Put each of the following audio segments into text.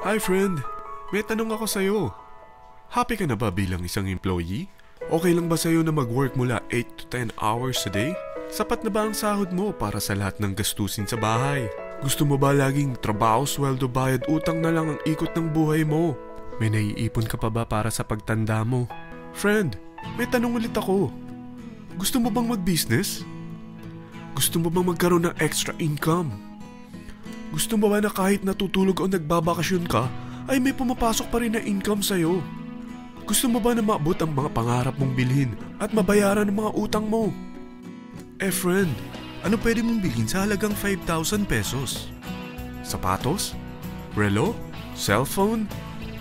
Hi friend, may tanong ako sa'yo. Happy ka na ba bilang isang employee? Okay lang ba sa'yo na mag-work mula 8 to 10 hours a day? Sapat na ba ang sahod mo para sa lahat ng gastusin sa bahay? Gusto mo ba laging trabaho, sweldo, bayad, utang na lang ang ikot ng buhay mo? May naiipon ka pa ba para sa pagtanda mo? Friend, may tanong ulit ako. Gusto mo bang mag-business? Gusto mo bang magkaroon ng extra income? Gusto mo ba na kahit natutulog o nagbabakasyon ka, ay may pumapasok pa rin na income sa'yo? Gusto mo ba na maabot ang mga pangarap mong bilhin at mabayaran ang mga utang mo? Friend, ano pwede mong bilhin sa halagang 5,000 pesos? Sapatos? Relo? Cellphone?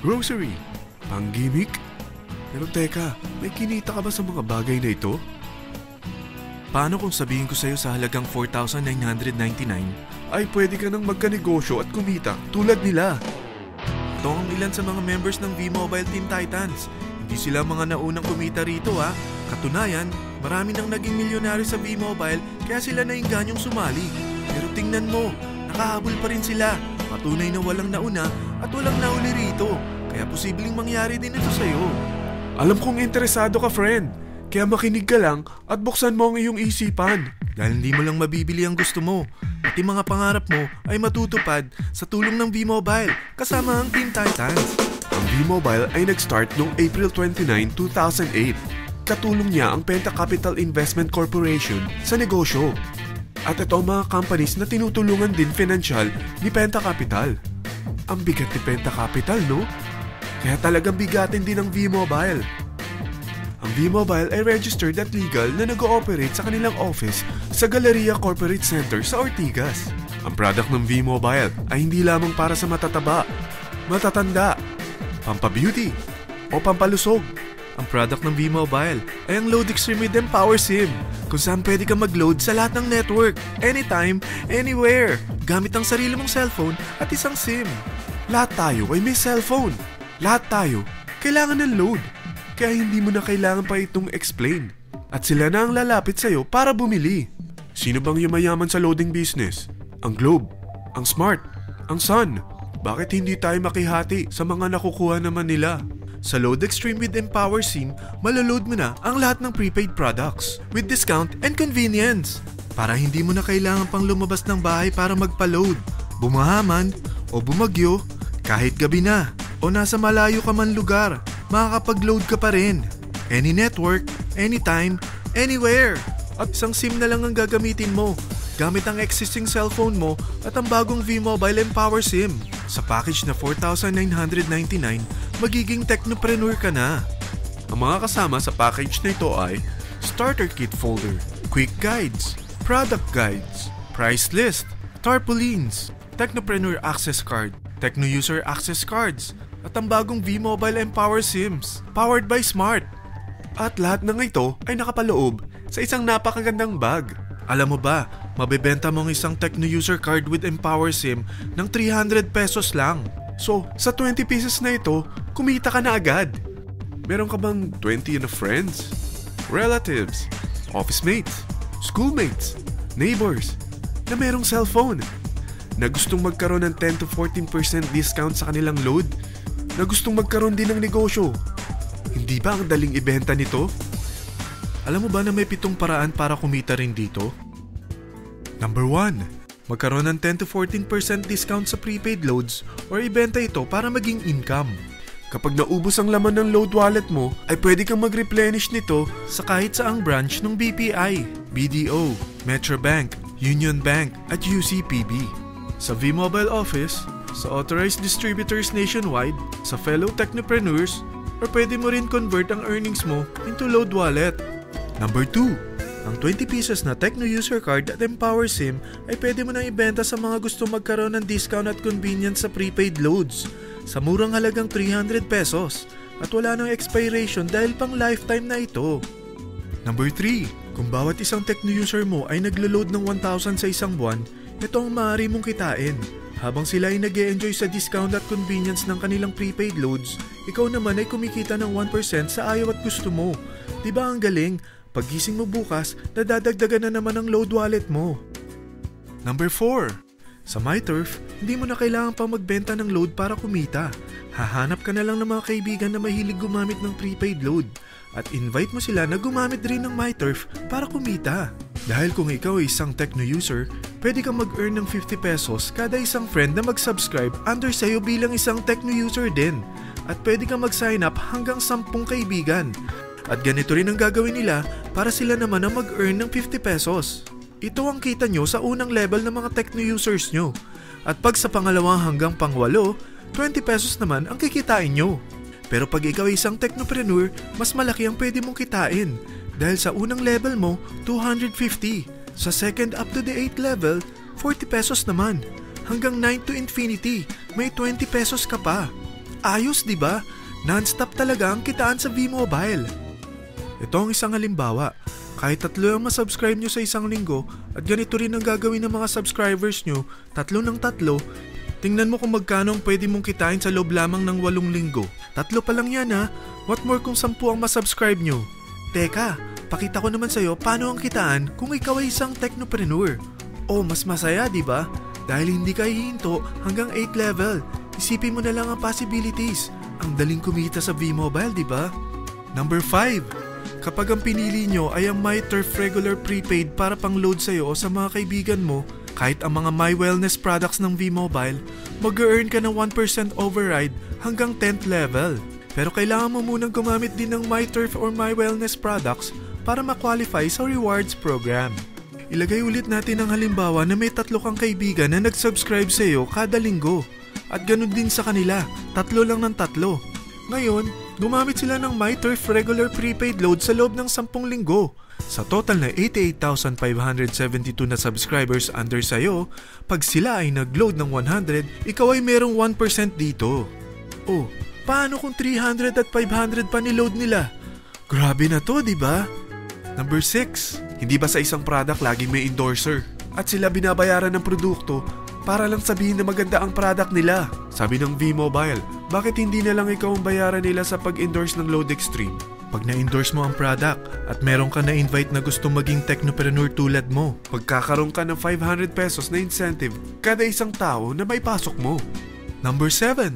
Grocery? Panggimik? Pero teka, may kinita ka ba sa mga bagay na ito? Paano kung sabihin ko sa'yo sa halagang 4,999? Ay pwede ka nang magkanegosyo at kumita tulad nila. Ito ang ilan sa mga members ng V-Mobile Teen Titans. Hindi sila mga naunang kumita rito ha. Katunayan, marami nang naging milyonaryo sa V-Mobile kaya sila naingganyong sumali. Pero tingnan mo, nakahabol pa rin sila. Patunay na walang nauna at walang nauli rito. Kaya posibleng mangyari din ito sa'yo. Alam kong interesado ka friend. Kaya makinig ka lang at buksan mo ang iyong isipan. Dahil hindi mo lang mabibili ang gusto mo. Pati mga pangarap mo ay matutupad sa tulong ng V-Mobile kasama ang Teen Titans. Ang V-Mobile ay nag-start noong April 29, 2008. Katulong niya ang Penta Capital Investment Corporation sa negosyo. At ito ang mga companies na tinutulungan din financial ni Penta Capital. Ang bigat ni Penta Capital, no? Kaya talagang bigatin din ang V-Mobile. Ang V-Mobile ay registered at legal na nag-ooperate sa kanilang office sa Galleria Corporate Center sa Ortigas. Ang product ng V-Mobile ay hindi lamang para sa matataba, matatanda, pampabeauty, o pampalusog. Ang product ng V-Mobile ay ang Load Extreme with Empower SIM, kung saan pwede kang mag-load sa lahat ng network, anytime, anywhere, gamit ang sarili mong cellphone at isang SIM. Lahat tayo ay may cellphone. Lahat tayo kailangan ng load. Kaya hindi mo na kailangan pa itong explain. At sila na ang lalapit sa'yo para bumili. Sino bang yumayaman sa loading business? Ang Globe, ang Smart, ang Sun. Bakit hindi tayo makihati sa mga nakukuha naman nila? Sa Load Extreme with Empower SIM, maloload mo na ang lahat ng prepaid products with discount and convenience. Para hindi mo na kailangan pang lumabas ng bahay para magpa-load. Bumahaman o bumagyo, kahit gabi na o nasa malayo ka man lugar, makakapag-load ka pa rin. Any network, anytime, anywhere. At isang SIM na lang ang gagamitin mo gamit ang existing cellphone mo at ang bagong V-Mobile Empower SIM. Sa package na 4,999, magiging technopreneur ka na. Ang mga kasama sa package na ito ay Starter Kit Folder, Quick Guides, Product Guides, Price List, Tarpaulins, Technopreneur Access Card, Techno User Access Cards, at ang bagong V-Mobile Empower SIMs, powered by Smart. At lahat ng ito ay nakapaloob sa isang napakagandang bag. Alam mo ba, mabebenta mo ang isang Techno User Card with Empower SIM ng 300 pesos lang. So, sa 20 pieces na ito, kumita ka na agad. Meron ka bang 20 na friends, relatives, office mates, schoolmates, neighbors, na merong cellphone, na gustong magkaroon ng 10 to 14% discount sa kanilang load, na gustong magkaroon din ng negosyo? Hindi ba ang daling ibenta nito? Alam mo ba na may 7 paraan para kumita rin dito? Number 1. Magkaroon ng 10 to 14% discount sa prepaid loads or ibenta ito para maging income. Kapag naubos ang laman ng load wallet mo, ay pwede kang mag-replenish nito sa kahit saang branch ng BPI, BDO, Metrobank, Union Bank at UCPB. Sa V-Mobile Office, sa authorized distributors nationwide, sa fellow technopreneurs, or pwede mo rin convert ang earnings mo into load wallet. Number 2. Ang 20 pieces na Techno User Card at Empower SIM ay pwede mo nang ibenta sa mga gusto magkaroon ng discount at convenience sa prepaid loads sa murang halagang 300 pesos at wala nang expiration dahil pang lifetime na ito. Number 3. Kung bawat isang Techno user mo ay naglo-load ng 1,000 sa isang buwan, ito ang maaari mong kitain. Habang sila ay nag-e-enjoy sa discount at convenience ng kanilang prepaid loads, ikaw naman ay kumikita ng 1% sa ayaw at gusto mo. Diba ang galing? Paggising mo bukas, nadadagdagan na naman ang load wallet mo. Number 4. Sa MyTurf, hindi mo na kailangan pa magbenta ng load para kumita. Hahanap ka na lang ng mga kaibigan na mahilig gumamit ng prepaid load at invite mo sila na gumamit rin ng MyTurf para kumita. Dahil kung ikaw ay isang Tecno user, pwede kang mag-earn ng 50 pesos kada isang friend na mag-subscribe under sa'yo bilang isang Tecno user din. At pwede kang mag-sign up hanggang 10 kaibigan. At ganito rin ang gagawin nila para sila naman ang mag-earn ng 50 pesos. Ito ang kita nyo sa unang level ng mga Tecno users nyo. At pag sa pangalawa hanggang pang-8, 20 pesos naman ang kikitain nyo. Pero pag ikaw ay isang technopreneur, mas malaki ang pwede mong kitain. Dahil sa unang level mo, 250. Sa second up to the 8th level, 40 pesos naman. Hanggang 9 to infinity, may 20 pesos ka pa. Ayos, di ba? Non-stop talaga ang kitaan sa V-Mobile. Ito ang isang halimbawa. Kahit 3 ang masubscribe nyo sa isang linggo at ganito rin ang gagawin ng mga subscribers nyo, 3 ng 3, tingnan mo kung magkano ang pwede mong kitain sa loob lamang ng 8 linggo. 3 pa lang yan ha. What more kung 10 ang masubscribe nyo? Teka, pakita ko naman sa'yo paano ang kitaan kung ikaw ay isang technopreneur. Oh, mas masaya, di ba? Dahil hindi ka hihinto hanggang 8 level. Isipin mo na lang ang possibilities. Ang daling kumita sa V-Mobile, di ba? Number 5. Kapag ang pinili nyo ay ang MyTurf regular prepaid para pang-load sa'yo o sa mga kaibigan mo, kahit ang mga My Wellness products ng V-Mobile, mag-earn ka ng 1% override hanggang 10th level. Pero kailangan mo munang gumamit din ng MyTurf or My Wellness products para ma-qualify sa rewards program. Ilagay ulit natin ang halimbawa na may 3 kang kaibigan na nag-subscribe sa'yo kada linggo. At ganun din sa kanila, 3 lang ng 3. Ngayon, gumamit sila ng MyTurf regular prepaid load sa loob ng 10 linggo. Sa total na 88,572 na subscribers under sa'yo, pag sila ay nag-load ng 100, ikaw ay merong 1% dito. Oh, paano kung 300 at 500 pa ni-load nila? Grabe na to, di ba? Number 6. Hindi ba sa isang product laging may endorser? At sila binabayaran ng produkto para lang sabihin na maganda ang product nila. Sabi ng V-Mobile, bakit hindi na lang ikaw ang bayaran nila sa pag-endorse ng Load Extreme? Pag na-endorse mo ang product at meron ka na-invite na gustong maging technopreneur tulad mo, magkakaroon ka ng 500 pesos na incentive kada isang tao na may pasok mo. Number 7.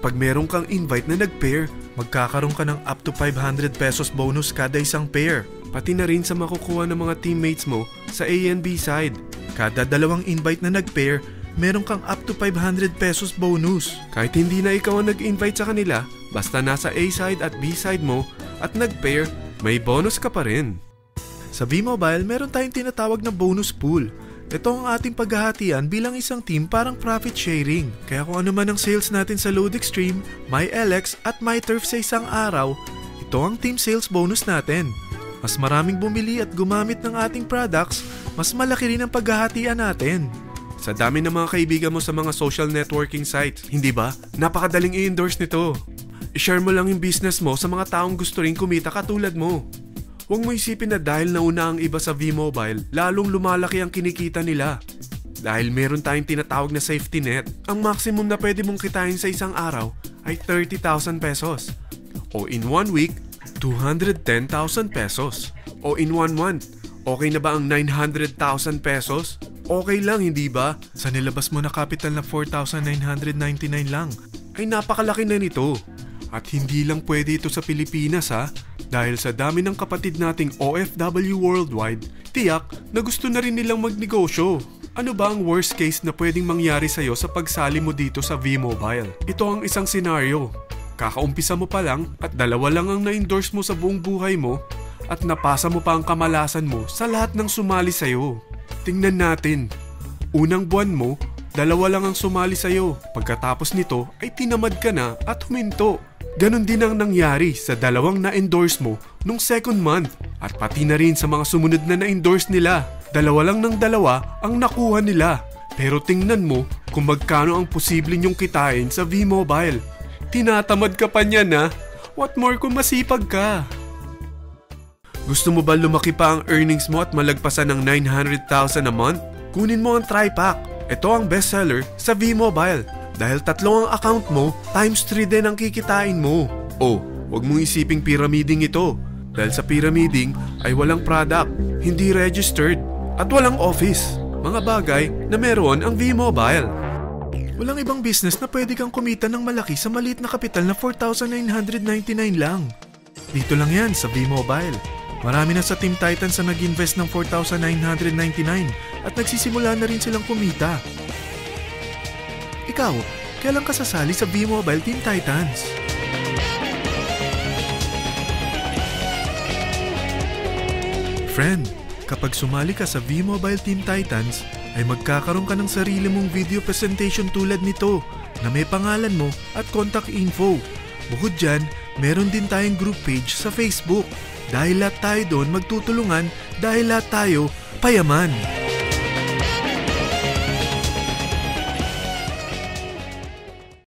Pag meron kang invite na nag-pair, magkakaroon ka ng up to 500 pesos bonus kada isang pair. Pati na rin sa makukuha ng mga teammates mo sa A and B side. Kada 2 invite na nag-pair, meron kang up to 500 pesos bonus. Kahit hindi na ikaw ang nag-invite sa kanila, basta nasa A side at B side mo at nag-pair, may bonus ka pa rin. Sa V-Mobile, meron tayong tinatawag na bonus pool. Ito ang ating paghahatian bilang isang team parang profit sharing. Kaya kung ano man ang sales natin sa Load Extreme, MyLX at MyTurf sa isang araw, ito ang team sales bonus natin. Mas maraming bumili at gumamit ng ating products, mas malaki rin ang paghahatian natin. Sa dami ng mga kaibigan mo sa mga social networking sites, hindi ba? Napakadaling i-endorse nito. I-share mo lang yung business mo sa mga taong gusto rin kumita katulad mo. Huwag mo isipin na dahil nauna ang iba sa V-Mobile, lalong lumalaki ang kinikita nila. Dahil meron tayong tinatawag na safety net, ang maximum na pwede mong kitain sa isang araw ay 30,000 pesos. O in 1 week, 210,000 pesos. O in 1 month, okay na ba ang 900,000 pesos? Okay lang, hindi ba? Sa nilabas mo na capital na 4,999 lang, ay napakalaki na nito. At hindi lang pwede ito sa Pilipinas ha, dahil sa dami ng kapatid nating OFW worldwide, tiyak na gusto na rin nilang magnegosyo. Ano ba ang worst case na pwedeng mangyari sa'yo sa pagsali mo dito sa V-Mobile? Ito ang isang senaryo. Kakaumpisa mo pa lang at 2 lang ang na-endorse mo sa buong buhay mo at napasa mo pa ang kamalasan mo sa lahat ng sumali sa'yo. Tingnan natin. Unang buwan mo, 2 lang ang sumali sa'yo. Pagkatapos nito ay tinamad ka na at huminto. Ganon din ang nangyari sa 2 na-endorse mo nung second month at pati na rin sa mga sumunod na na-endorse nila. 2 lang ng 2 ang nakuha nila. Pero tingnan mo kung magkano ang posible nyong kitain sa V-Mobile. Tinatamad ka pa niyan ha? What more kung masipag ka? Gusto mo ba lumaki pa ang earnings mo at malagpasan ng 900,000 a month? Kunin mo ang TriPack. Ito ang bestseller sa V-Mobile. Dahil 3 ang account mo, times 3 din ang kikitain mo. Oh, huwag mong isiping pyramiding ito. Dahil sa pyramiding ay walang product, hindi registered, at walang office. mga bagay na meron ang V-Mobile. Walang ibang business na pwede kang kumita ng malaki sa maliit na kapital na 4,999 lang. Dito lang yan sa V-Mobile. Marami na sa Team Titans na nag-invest ng 4,999 at nagsisimula na rin silang kumita. Ikaw, kailan ka sasali sa V-Mobile Team Titans? Friend, kapag sumali ka sa V-Mobile Team Titans, ay magkakaroon ka ng sarili mong video presentation tulad nito na may pangalan mo at contact info. Bukod dyan, meron din tayong group page sa Facebook. Dahil lahat tayo doon magtutulungan dahil lahat tayo payaman.